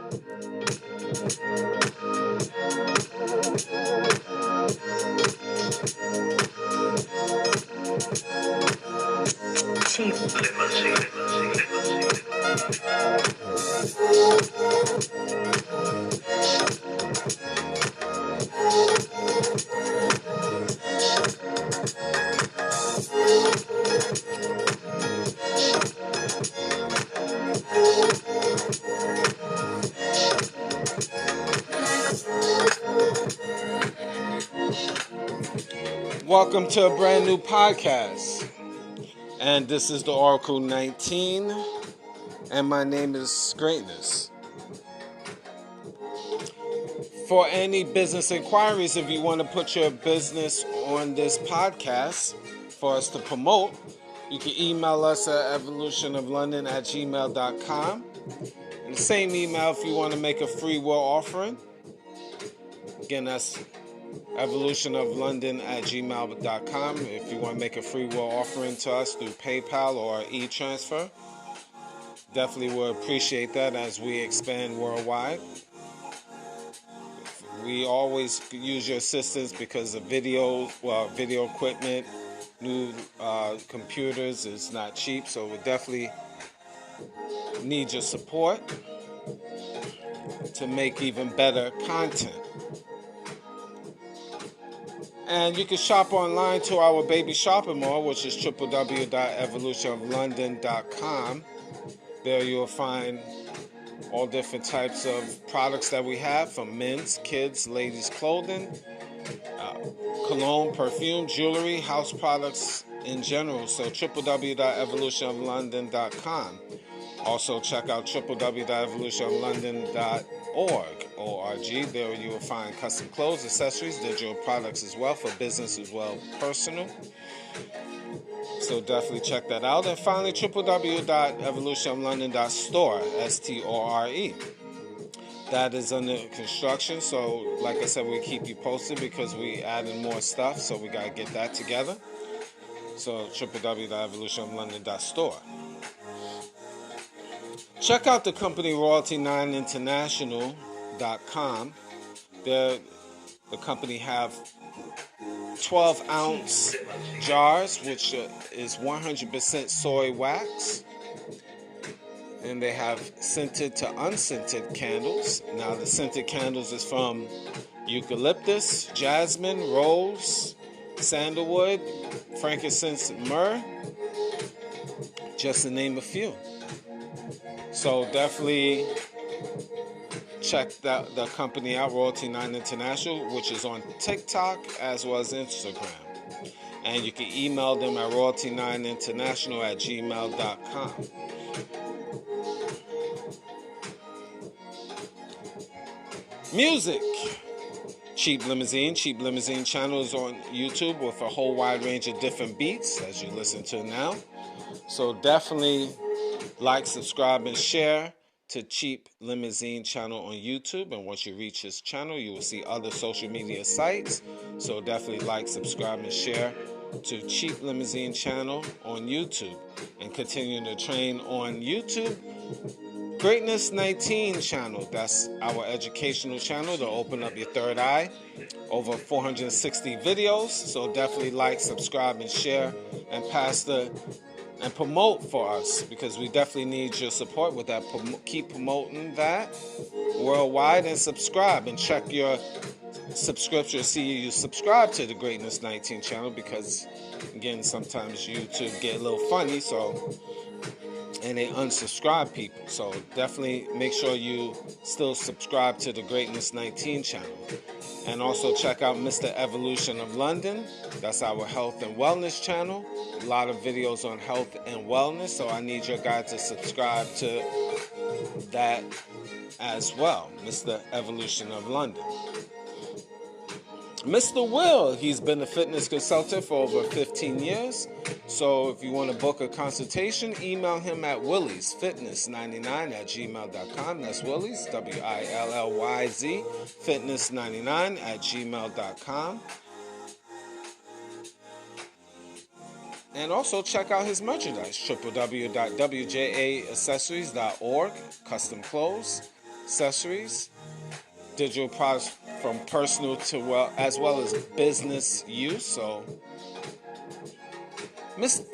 Cheap limousine. Welcome to a brand new podcast, and this is the Oracle 19, and my name is Greatness. For any business inquiries, if you want to put your business on this podcast for us to promote, you can email us at evolutionoflondon@gmail.com. And the same email if you want to make a free will offering. Again, that's evolutionoflondon@gmail.com. If you want to make a free will offering to us through PayPal or e-transfer, definitely will appreciate that as we expand worldwide. We always use your assistance because of video equipment, new computers is not cheap, so we definitely need your support to make even better content. And you can shop online to our baby shopping mall, which is www.evolutionoflondon.com. There you'll find all different types of products that we have, from men's, kids, ladies' clothing, cologne, perfume, jewelry, house products in general. So www.evolutionoflondon.com. Also check out www.evolutionoflondon.org. There you will find custom clothes, accessories, digital products as well, for business as well personal. So definitely check that out. And finally, www.evolutionoflondon.store, S-T-O-R-E. That is under construction. So like I said, we keep you posted because we adding more stuff. So we got to get that together. So www.evolutionoflondon.store. Check out the company Royalty9International.com. The company have 12-ounce jars, which is 100% soy wax. And they have scented to unscented candles. Now, the scented candles is from eucalyptus, jasmine, rose, sandalwood, frankincense, myrrh, just to name a few. So definitely check the company out, Royalty9 International, which is on TikTok as well as Instagram. And you can email them at royalty9international@gmail.com. Music. Cheap Limousine channel is on YouTube with a whole wide range of different beats as you listen to now. So definitely like, subscribe, and share to Cheap Limousine channel on YouTube. And once you reach his channel, you will see other social media sites. So definitely like, subscribe, and share to Cheap Limousine channel on YouTube. And continuing to train on YouTube, Greatness 19 channel. That's our educational channel to open up your third eye. Over 460 videos. So definitely like, subscribe, and share, and and promote for us, because we definitely need your support with that. Keep promoting that worldwide, and subscribe and check your subscription. See you subscribe to the Greatness 19 channel, because again, sometimes YouTube get a little funny, and they unsubscribe people. So definitely make sure you still subscribe to the Greatness 19 channel. And also check out Mr. Evolution of London. That's our health and wellness channel. A lot of videos on health and wellness. So I need your guys to subscribe to that as well. Mr. Evolution of London. Mr. Will, he's been a fitness consultant for over 15 years. So if you want to book a consultation, email him at williesfitness99@gmail.com. That's Willies, WILLYZ, fitness99@gmail.com. And also check out his merchandise, www.wjaaccessories.org, custom clothes. accessories, digital products from personal to as well as business use. So Mr.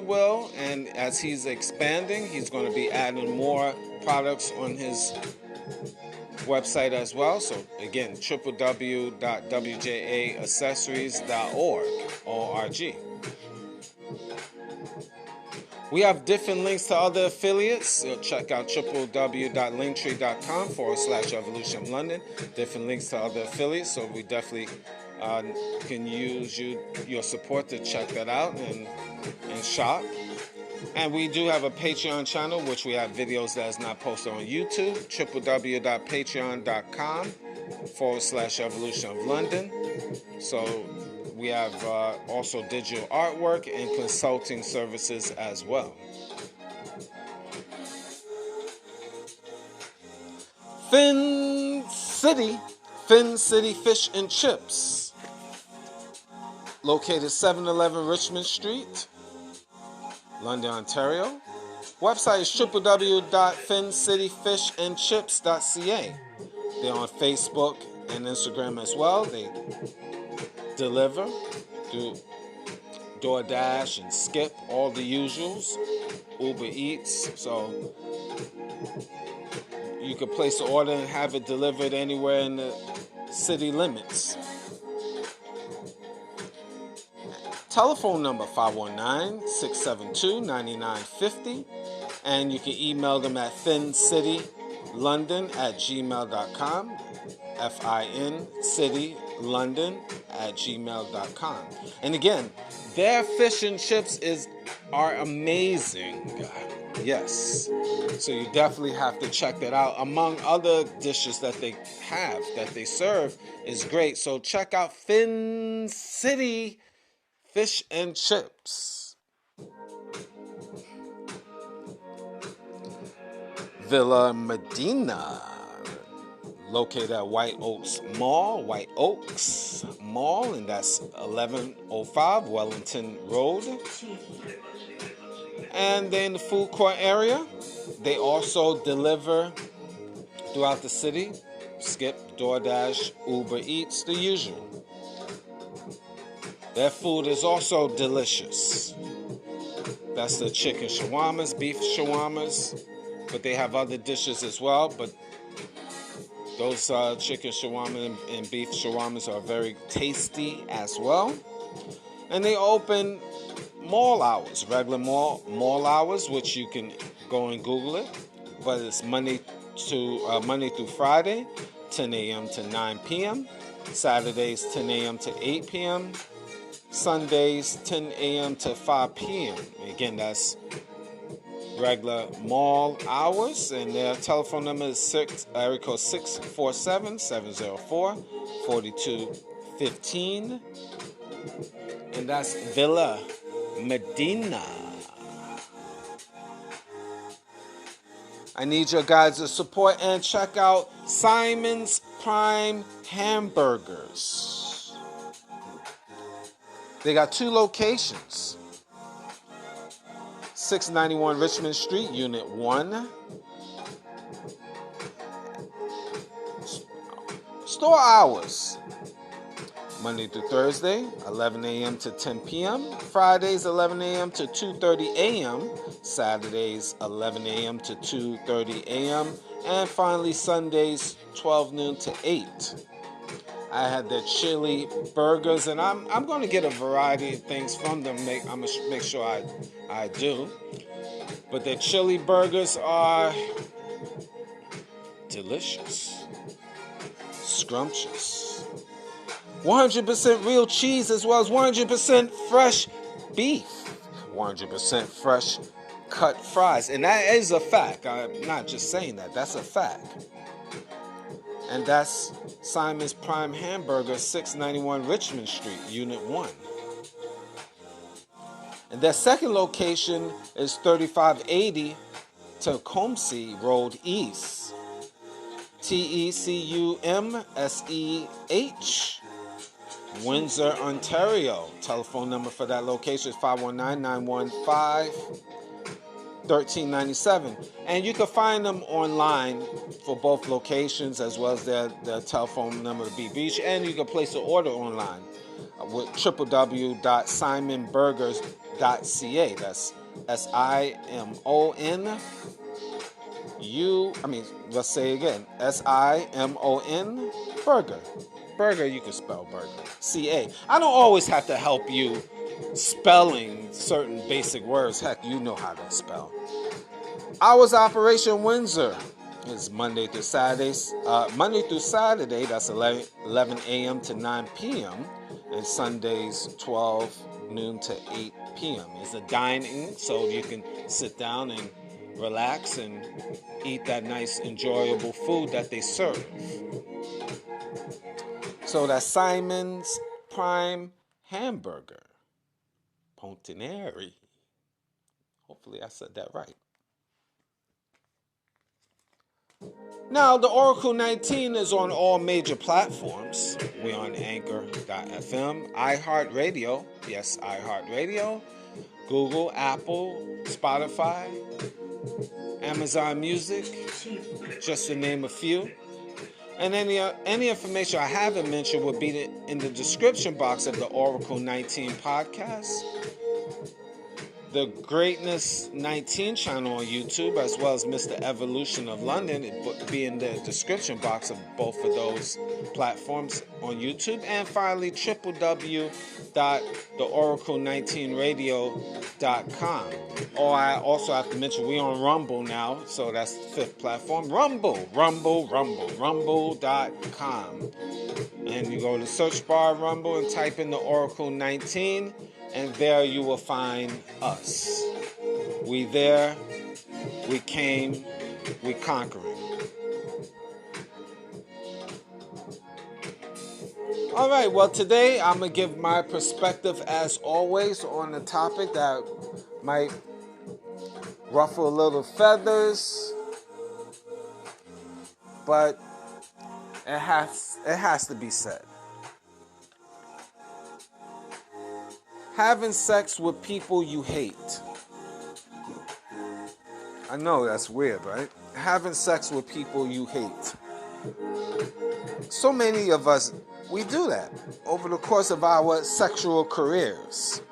Will, and as he's expanding, he's going to be adding more products on his website as well. So again, www.wjaaccessories.org. We have different links to other affiliates. Check out www.linktree.com/EVOLUTIONOFLONDON. Different links to other affiliates. So we definitely can use your support to check that out and shop. And we do have a Patreon channel, which we have videos that is not posted on YouTube. www.patreon.com/EVOLUTIONOFLONDON. So we have also digital artwork and consulting services as well. Fin City Fish and Chips, located 711 Richmond Street, London, Ontario. Website is www.fincityfishandchips.ca. They're on Facebook and Instagram as well. They deliver, do DoorDash and Skip, all the usuals, Uber Eats. So you could place an order and have it delivered anywhere in the city limits. Telephone number 519-672-9950. And you can email them at fincitylondon@gmail.com. fincitylondon@gmail.com. And again, their fish and chips are amazing. Yes. So you definitely have to check that out. Among other dishes that they serve is great. So check out Fin City Fish and Chips. Villa Medina, located at White Oaks Mall, and that's 1105 Wellington Road. And then the food court area, they also deliver throughout the city. Skip, DoorDash, Uber Eats, the usual. Their food is also delicious. That's the chicken shawarmas, beef shawarmas, but they have other dishes as well. But those chicken shawarma and beef shawarmas are very tasty as well. And they open mall hours, regular mall hours, which you can go and Google it. But it's Monday through Friday, 10 a.m. to 9 p.m. Saturdays, 10 a.m. to 8 p.m. Sundays, 10 a.m. to 5 p.m. Again, that's regular mall hours. And their telephone number is area code 647-704-4215. And that's Villa Medina. I need your guys' support and check out Simon's Prime Hamburgers. They got 2 locations. 691 Richmond Street, Unit 1. Store hours: Monday through Thursday, 11 a.m. to 10 p.m. Fridays, 11 a.m. to 2:30 a.m. Saturdays, 11 a.m. to 2:30 a.m. And finally, Sundays, 12 noon to 8. I had their chili burgers, and I'm going to get a variety of things from them. I'm going to make sure I do. But their chili burgers are delicious, scrumptious. 100% real cheese, as well as 100% fresh beef. 100% fresh cut fries. And that is a fact. I'm not just saying that. That's a fact. And that's Simon's Prime Hamburger, 691 Richmond Street, Unit 1. And their second location is 3580 Tecumseh Road East. Tecumseh, Windsor, Ontario. Telephone number for that location is 519-915 $13.97, and you can find them online for both locations as well as their telephone number to be reached, and you can place an order online with www.simonburgers.ca. That's let's say again, SIMON burger. Burger, you can spell burger. CA. I don't always have to help you spelling certain basic words. Heck, you know how to spell. Hours of Operation Windsor is Monday through Saturday, that's 11 a.m. to 9 p.m. and Sundays 12 noon to 8 p.m. It's a dining, so you can sit down and relax and eat that nice, enjoyable food that they serve. So that's Simon's Prime Hamburger. Pontineri. Hopefully I said that right. Now, the Oracle 19 is on all major platforms. We're on Anchor.fm, iHeartRadio, yes, iHeartRadio, Google, Apple, Spotify, Amazon Music, just to name a few. And any information I haven't mentioned will be in the description box of the Oracle 19 podcast, the Greatness 19 channel on YouTube, as well as Mr. Evolution of London. It will be in the description box of both of those platforms on YouTube. And finally, www.theoracle19radio.com. Or I also have to mention we're on Rumble now, so that's the fifth platform. Rumble.com. And you go to the search bar Rumble and type in the Oracle 19, and there you will find us. We there, we came, we conquering. All right, well, today I'm going to give my perspective, as always, on a topic that might ruffle a little feathers, but it has to be said. Having sex with people you hate. I know that's weird, right? Having sex with people you hate. So many of us, we do that over the course of our sexual careers.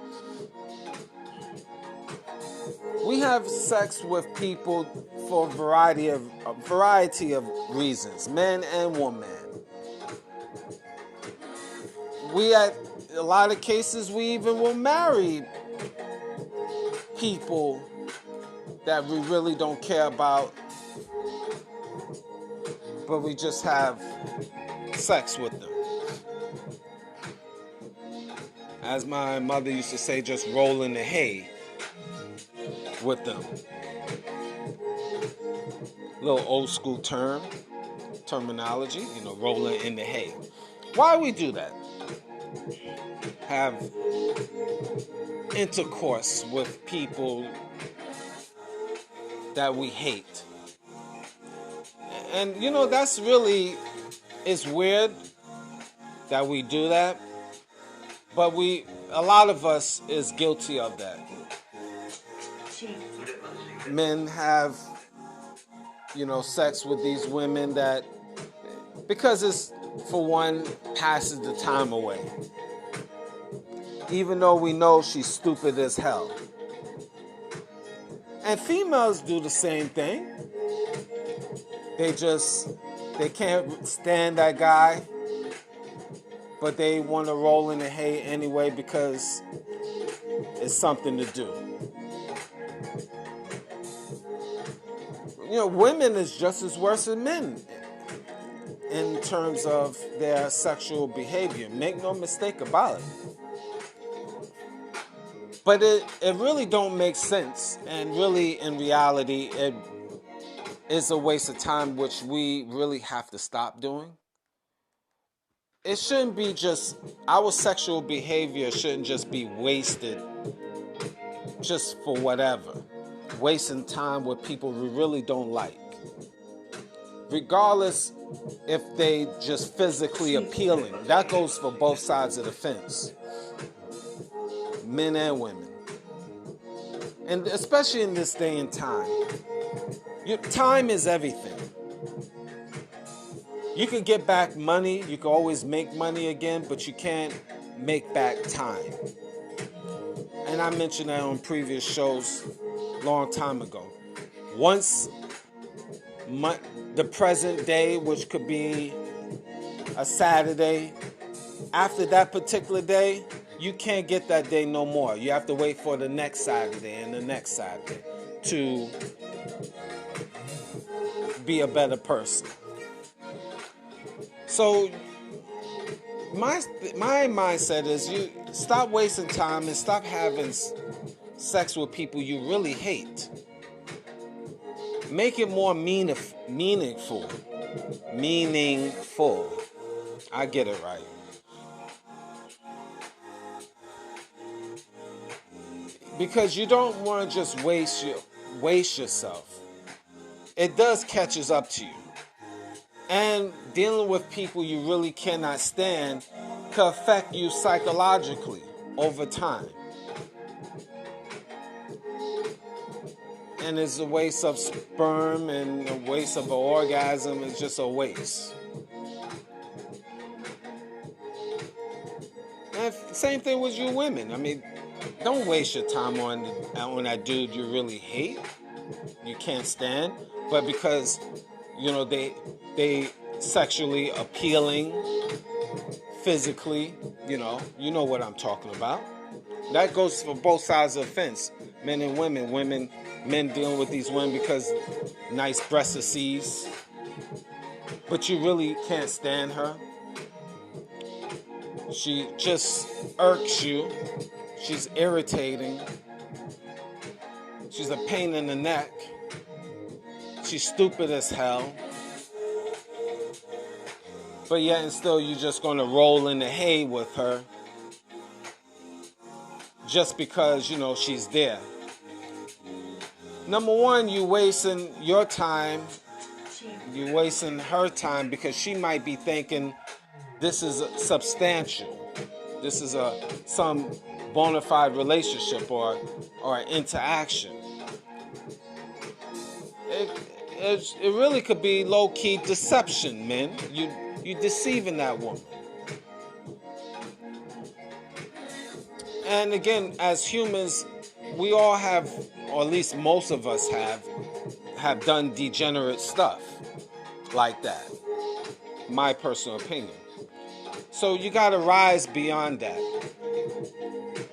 We have sex with people for a variety of reasons, men and women. At a lot of cases, we even will marry people that we really don't care about, but we just have sex with them. As my mother used to say, just roll in the hay with them. Little old school terminology, rolling in the hay. Why we do that? Have intercourse with people that we hate. And that's really, it's weird that we do that, but a lot of us is guilty of that. Men have, sex with these women that, because it's, for one, passes the time away. Even though we know she's stupid as hell. And females do the same thing. They can't stand that guy, but they want to roll in the hay anyway because it's something to do. Women is just as worse than men in terms of their sexual behavior. Make no mistake about it. But it really don't make sense. And really, in reality, it is a waste of time, which we really have to stop doing. It shouldn't be just, our sexual behavior shouldn't just be wasted just for whatever. Wasting time with people we really don't like. Regardless if they just physically appealing. That goes for both sides of the fence. Men and women. And especially in this day and time, time is everything. You can get back money, you can always make money again, but you can't make back time. And I mentioned that on previous shows a long time ago. Once the present day, which could be a Saturday, after that particular day, you can't get that day no more. You have to wait for the next Saturday and the next Saturday to be a better person. So my mindset is you stop wasting time and stop having sex with people you really hate. Make it more meaningful. I get it right. Because you don't want to just waste yourself. It does catches up to you. And dealing with people you really cannot stand can affect you psychologically over time. And it's a waste of sperm and a waste of an orgasm. It's just a waste. And same thing with you women. I mean, don't waste your time on that dude you really hate, you can't stand, but because they sexually appealing, physically, you know what I'm talking about. That goes for both sides of the fence, men and women. Men dealing with these women because nice breastises, but you really can't stand her. She just irks you. She's irritating. She's a pain in the neck. She's stupid as hell. But yet and still you're just going to roll in the hay with her just because, she's there. Number one, you wasting your time. You're wasting her time because she might be thinking this is substantial. This is some bona fide relationship or interaction. It really could be low-key deception, man. You deceiving that woman. And again, as humans, we all have, or at least most of us have done degenerate stuff like that. My personal opinion. So you got to rise beyond that.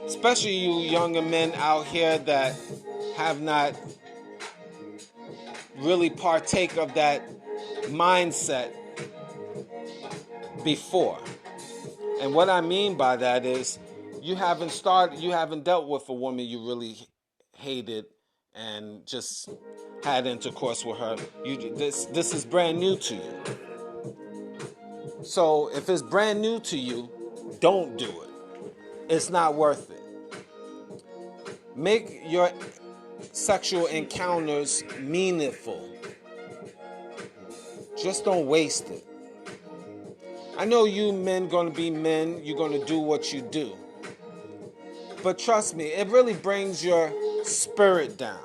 Especially you younger men out here that have not really partake of that mindset before. And what I mean by that is you haven't dealt with a woman you really hated and just had intercourse with her. This is brand new to you. So if it's brand new to you, don't do it. It's not worth it. Make your sexual encounters meaningful. Just don't waste it. I know you men gonna be men, you're gonna do what you do. But trust me, it really brings your spirit down.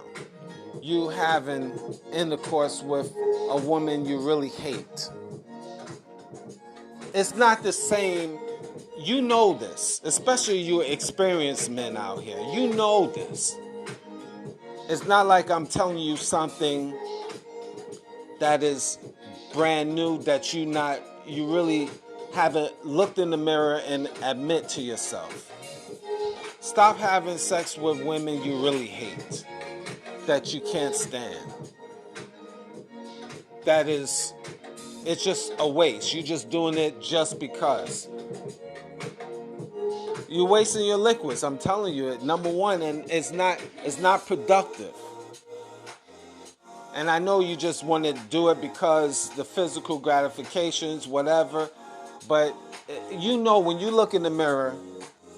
You having intercourse with a woman you really hate. It's not the same. You know this, especially you experienced men out here. You know this. It's not like I'm telling you something that is brand new that you really haven't looked in the mirror and admit to yourself. Stop having sex with women you really hate, that you can't stand. It's just a waste. You're just doing it just because. You're wasting your liquids. I'm telling you, number one, and it's not productive. And I know you just want to do it because the physical gratifications, whatever. But when you look in the mirror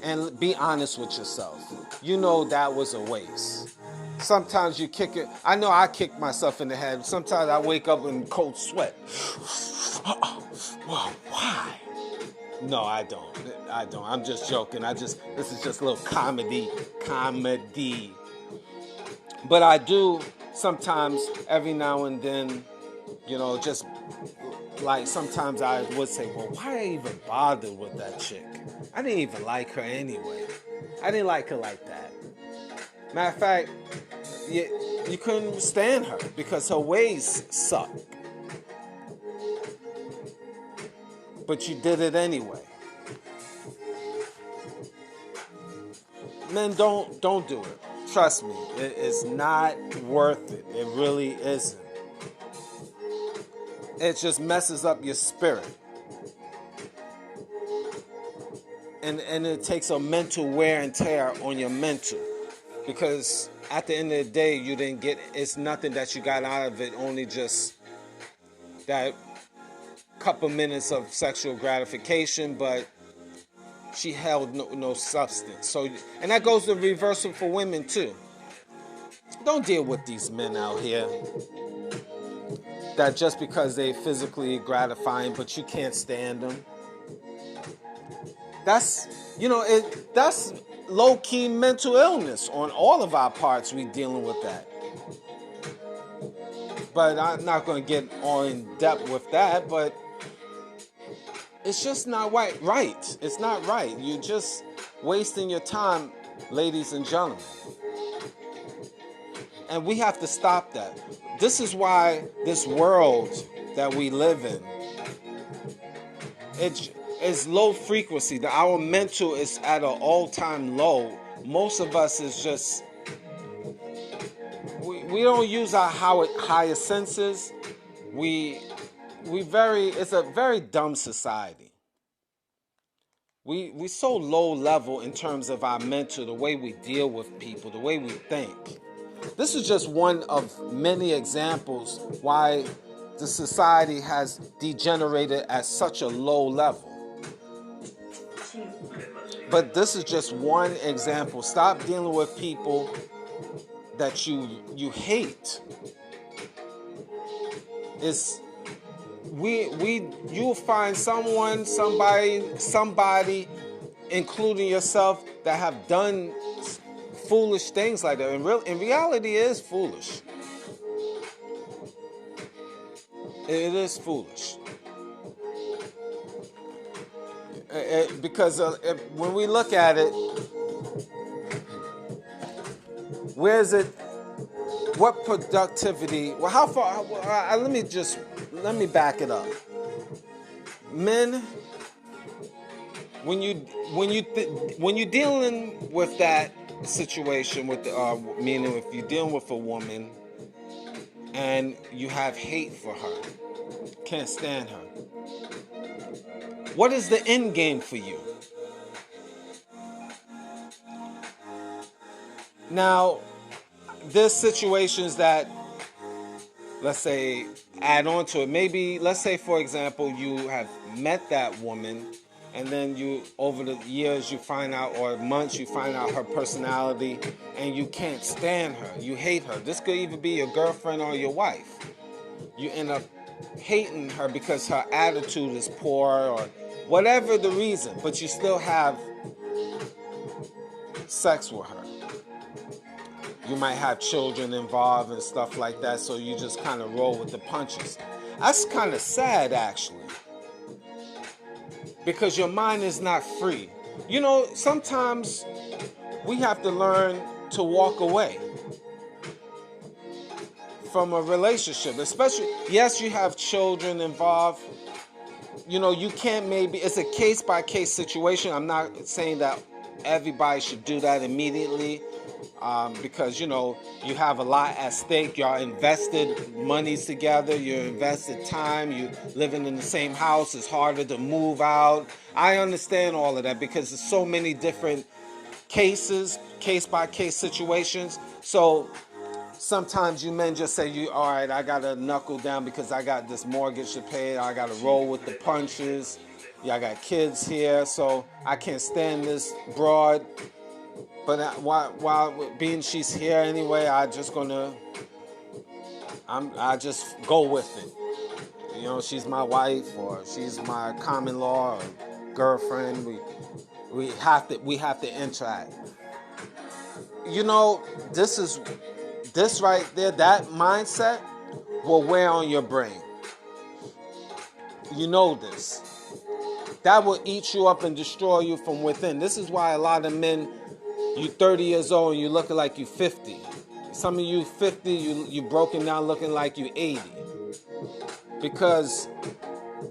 and be honest with yourself, that was a waste. Sometimes you kick it. I know I kick myself in the head. Sometimes I wake up in cold sweat. Well, why? No, I don't. I'm just joking. This is just a little comedy. But I do sometimes, every now and then, just like sometimes I would say, well, why I even bother with that chick? I didn't even like her anyway. I didn't like her like that. Matter of fact, you couldn't stand her because her ways suck. But you did it anyway. Men, don't do it. Trust me, it is not worth it. It really isn't. It just messes up your spirit. And it takes a mental wear and tear on your mental. Because at the end of the day, you didn't get, it's nothing that you got out of it, only just that couple minutes of sexual gratification, but she held no substance. So, and that goes the reversal for women too. Don't deal with these men out here that just because they physically gratifying, but you can't stand them. That's, that's low-key mental illness on all of our parts. We dealing with that. But I'm not going to get all in depth with that, but it's just not right. It's not right. You're just wasting your time, ladies and gentlemen. And we have to stop that. This is why this world that we live in, it's low frequency. Our mental is at an all-time low. Most of us is just, we don't use our higher senses. It's a very dumb society. We so low level in terms of our mental, the way we deal with people, the way we think. This is just one of many examples why the society has degenerated at such a low level. But this is just one example. Stop dealing with people that you hate. You'll find somebody, including yourself, that have done foolish things like that. In reality, it is foolish. It is foolish. Because when we look at it, what productivity, well, how far, let me back it up. Men, when you're dealing with that situation, meaning if you're dealing with a woman and you have hate for her, can't stand her, what is the end game for you? Now, there's situations that, let's say, add on to it. Maybe, let's say, for example, you have met that woman, and then over the years, you find out, or months, you find out her personality, and you can't stand her. You hate her. This could even be your girlfriend or your wife. You end up hating her because her attitude is poor, or whatever the reason, but you still have sex with her. You might have children involved and stuff like that, so you just kind of roll with the punches. That's kind of sad, actually, because your mind is not free. Sometimes we have to learn to walk away from a relationship, especially, yes, you have children involved. You can't, it's a case-by-case situation. I'm not saying that everybody should do that immediately. Because, you have a lot at stake. Y'all invested monies together. You invested time. You living in the same house. It's harder to move out. I understand all of that because there's so many different cases, case-by-case situations. So sometimes you men just say, all right, I got to knuckle down because I got this mortgage to pay. I got to roll with the punches. Yeah, I got kids here, so I can't stand this broad. But while being she's here anyway, I just go with it. She's my wife, or she's my common law or girlfriend. We have to interact. This right there, that mindset will wear on your brain. You know this. That will eat you up and destroy you from within. This is why a lot of men, you 30 years old and you looking like you 50. Some of you 50, you broken down looking like you 80. Because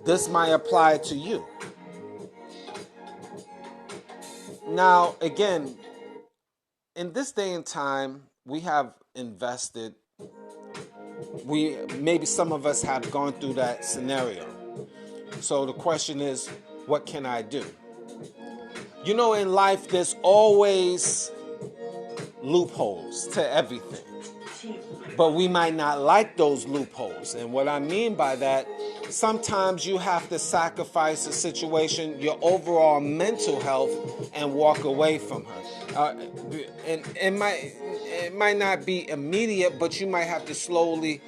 this might apply to you. Now, again, in this day and time, we have invested, maybe some of us have gone through that scenario. So the question is, what can I do? You know, in life, there's always loopholes to everything. But we might not like those loopholes. And what I mean by that, sometimes you have to sacrifice a situation, your overall mental health, and walk away from her. And it might not be immediate, but you might have to slowly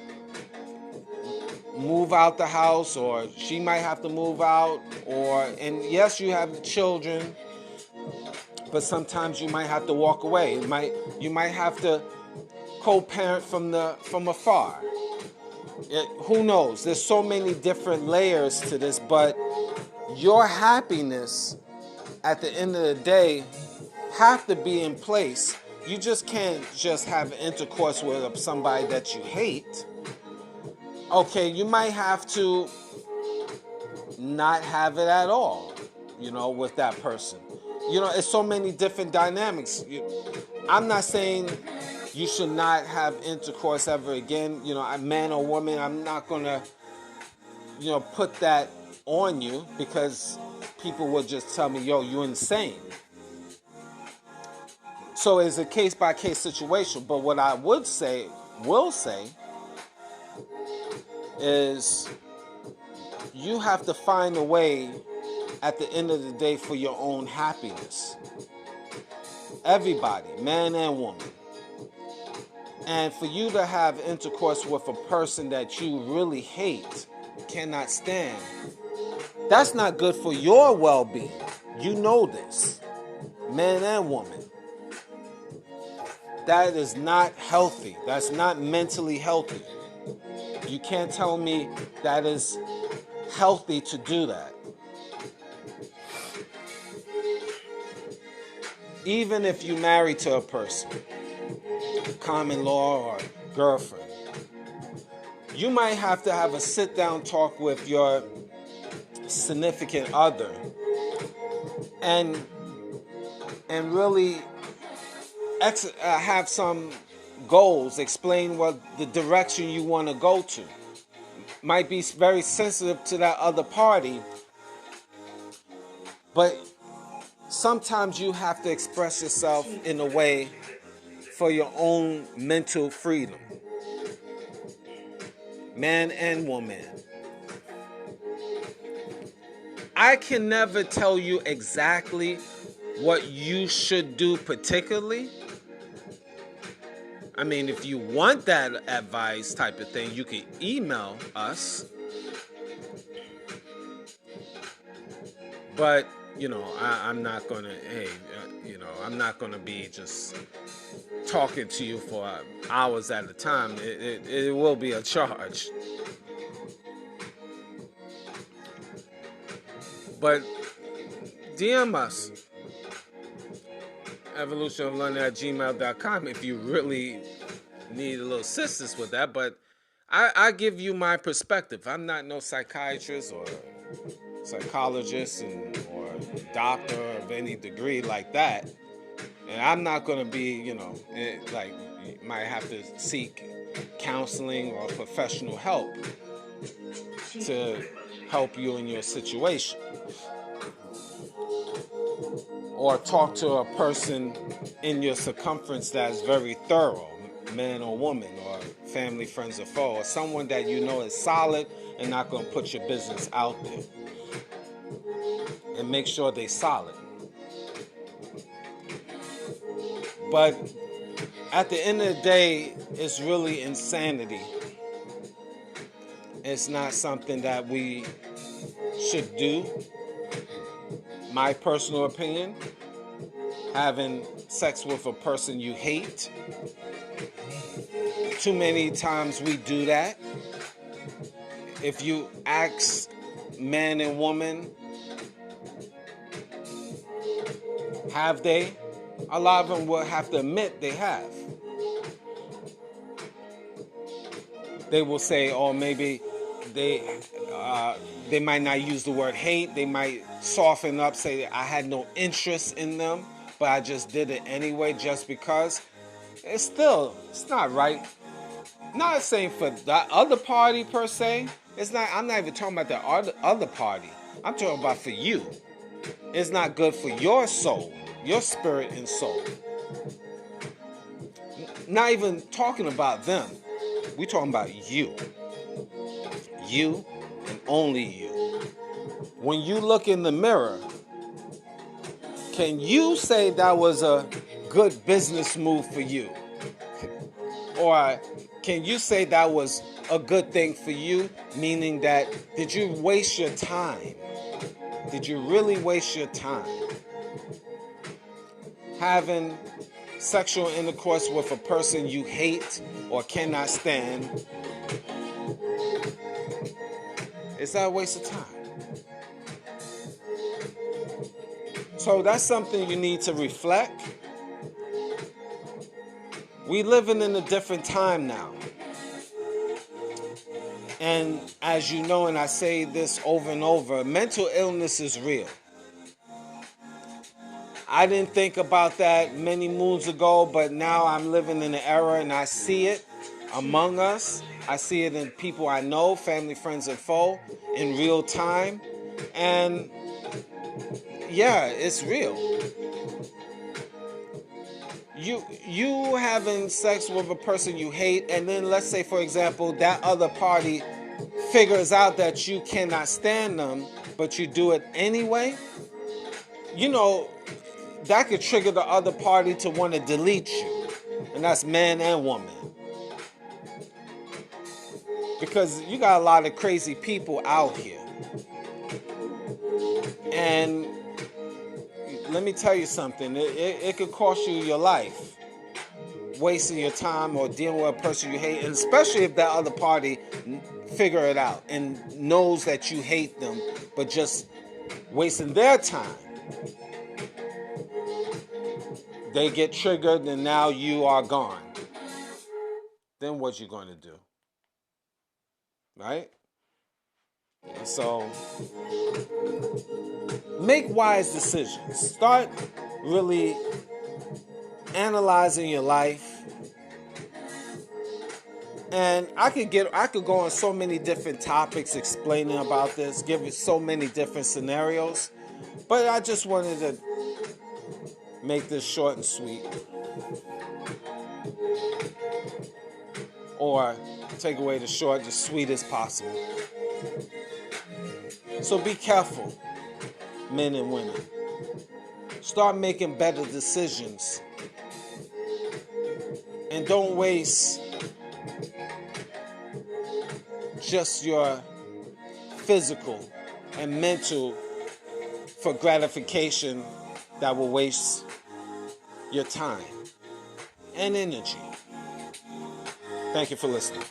move out the house, or she might have to move out, and yes, you have children, but sometimes you might have to walk away. You might have to co-parent from afar. Who knows? There's so many different layers to this, but your happiness at the end of the day have to be in place. You just can't just have intercourse with somebody that you hate. Okay, you might have to not have it at all, with that person. It's so many different dynamics. I'm not saying you should not have intercourse ever again. Man or woman, I'm not going to, put that on you, because people will just tell me, yo, you're insane. So it's a case-by-case situation. But what I will say, is you have to find a way at the end of the day for your own happiness. Everybody, man and woman. And for you to have intercourse with a person that you really hate, cannot stand, that's not good for your well-being. You know this, man and woman. That is not healthy. That's not mentally healthy. You can't tell me that is healthy to do that. Even if you married to a person, common law or girlfriend, you might have to have a sit-down talk with your significant other and really have some goals, explain what the direction you want to go to. Might be very sensitive to that other party, but sometimes you have to express yourself in a way for your own mental freedom. Man and woman. I can never tell you exactly what you should do particularly. I mean, if you want that advice type of thing, you can email us. But, I'm not going to, I'm not going to be just talking to you for hours at a time. It will be a charge. But DM us. EVOLUTIONOFLONDON@gmail.com if you really need a little assistance with that. But I give you my perspective. I'm not no psychiatrist or psychologist or doctor of any degree like that. And I'm not going to be, you might have to seek counseling or professional help to help you in your situation. Or talk to a person in your circumference that's very thorough, man or woman, or family, friends, or foe, or someone that you know is solid and not going to put your business out there. And make sure they're solid. But at the end of the day, it's really insanity. It's not something that we should do. My personal opinion, having sex with a person you hate, Too many times we do that. If you ask man and woman, have they? A lot of them will have to admit they have. They will say, or maybe they might not use the word hate. They might soften up, say I had no interest in them, but I just did it anyway just because. It's not right. Not saying for the other party per se. It's not. I'm not even talking about the other party. I'm talking about for you. It's not good for your soul, your spirit and soul. Not even talking about them. We're talking about you. You and only you. When you look in the mirror, can you say that was a good business move for you? Or can you say that was a good thing for you? Meaning that, did you waste your time? Did you really waste your time having sexual intercourse with a person you hate or cannot stand? Is that a waste of time? So that's something you need to reflect. We living in a different time now. And as you know, and I say this over and over, mental illness is real. I didn't think about that many moons ago, but now I'm living in an era and I see it among us. I see it in people I know, family, friends, and foe, in real time. And yeah, it's real. You having sex with a person you hate, and then let's say, for example, that other party figures out that you cannot stand them, but you do it anyway. You know, that could trigger the other party to want to delete you. And that's man and woman. Because you got a lot of crazy people out here. And let me tell you something. It could cost you your life. Wasting your time or dealing with a person you hate. And especially if that other party figure it out and knows that you hate them, but just wasting their time. They get triggered and now you are gone. Then what you going to do? Right? And so make wise decisions. Start really analyzing your life. And I could go on so many different topics explaining about this, give you so many different scenarios. But I just wanted to make this short and sweet. Or take away the short, the sweet as possible. So be careful, men and women. Start making better decisions. And don't waste just your physical and mental for gratification that will waste your time and energy. Thank you for listening.